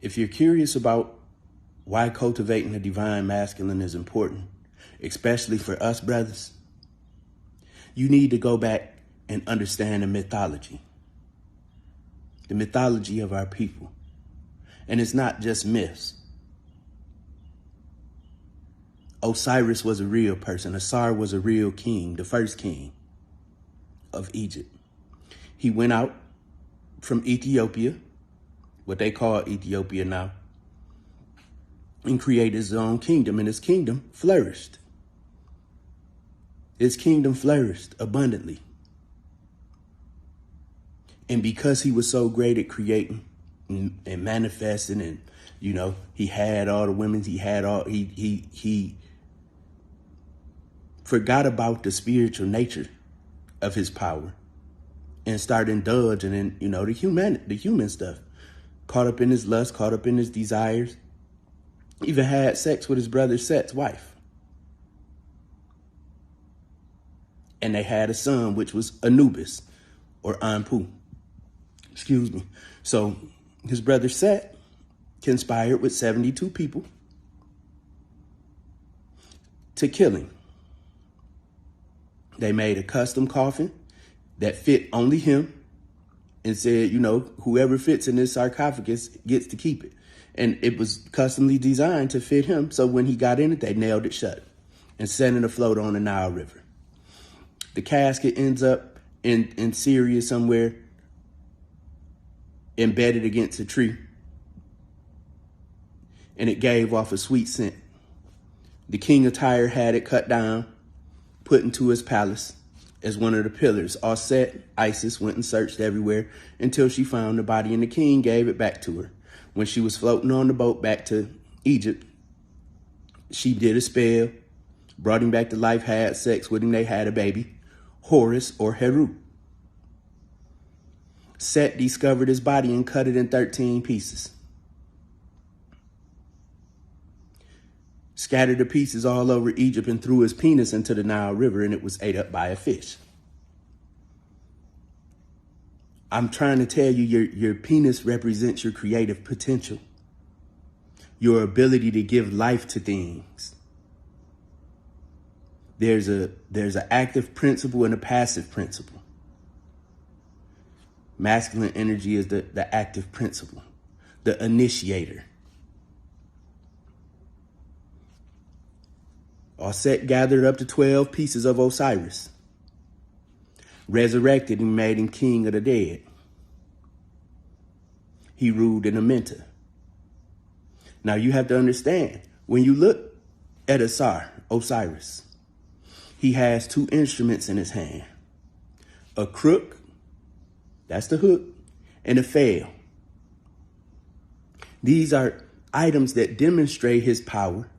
If you're curious about why cultivating the divine masculine is important, especially for us brothers, you need to go back and understand the mythology of our people. And it's not just myths. Osiris was a real person. Osiris was a real king, the first king of Egypt. He went out from Ethiopia, what they call Ethiopia now, and created his own kingdom, and his kingdom flourished. His kingdom flourished abundantly. And because he was so great at creating and manifesting, and, you know, he had all the women, he forgot about the spiritual nature of his power and started indulging in, you know, the human stuff. Caught up in his lust, caught up in his desires, even had sex with his brother Set's wife. And they had a son, which was Anubis, or Anpu. Excuse me. So his brother Set conspired with 72 people to kill him. They made a custom coffin that fit only him and said, you know, whoever fits in this sarcophagus gets to keep it. And it was customly designed to fit him. So when he got in it, they nailed it shut and set it afloat on the Nile River. The casket ends up in Syria somewhere, embedded against a tree. And it gave off a sweet scent. The king of Tyre had it cut down, put into his palace as one of the pillars. All set, Isis went and searched everywhere until she found the body, and the king gave it back to her. When she was floating on the boat back to Egypt, she did a spell, brought him back to life, had sex with him. They had a baby, Horus or Heru. Set discovered his body and cut it in 13 pieces. Scattered the pieces all over Egypt and threw his penis into the Nile River, and it was ate up by a fish. I'm trying to tell you, your penis represents your creative potential, your ability to give life to things. There's an active principle and a passive principle. Masculine energy is the active principle, the initiator. Set gathered up to 12 pieces of Osiris, resurrected and made him king of the dead. He ruled in Amenta. Now you have to understand, when you look at Osiris, he has two instruments in his hand. A crook, that's the hook, and a flail. These are items that demonstrate his power,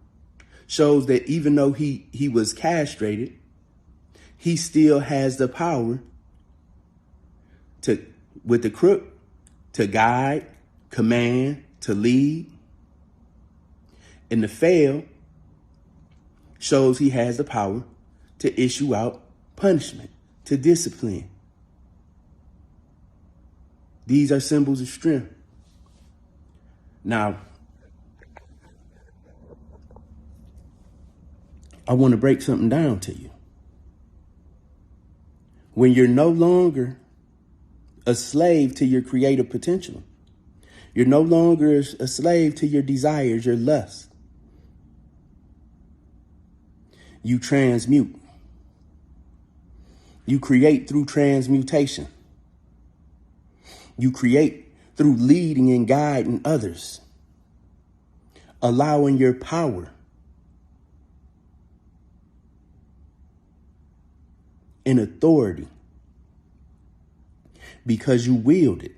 shows that even though he was castrated, he still has the power to, with the crook, to guide, command, to lead. And the flail shows he has the power to issue out punishment, to discipline. These are symbols of strength. Now, I want to break something down to you. When you're no longer a slave to your creative potential, you're no longer a slave to your desires, your lust. You transmute. You create through transmutation. You create through leading and guiding others, allowing your power and authority, because you wield it,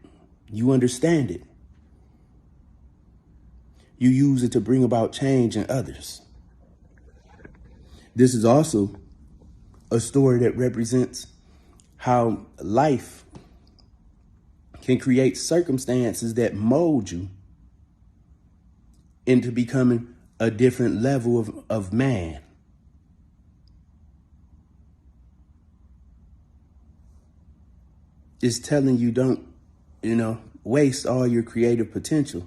you understand it. You use it to bring about change in others. This is also a story that represents how life can create circumstances that mold you into becoming a different level of man. It's telling you don't, waste all your creative potential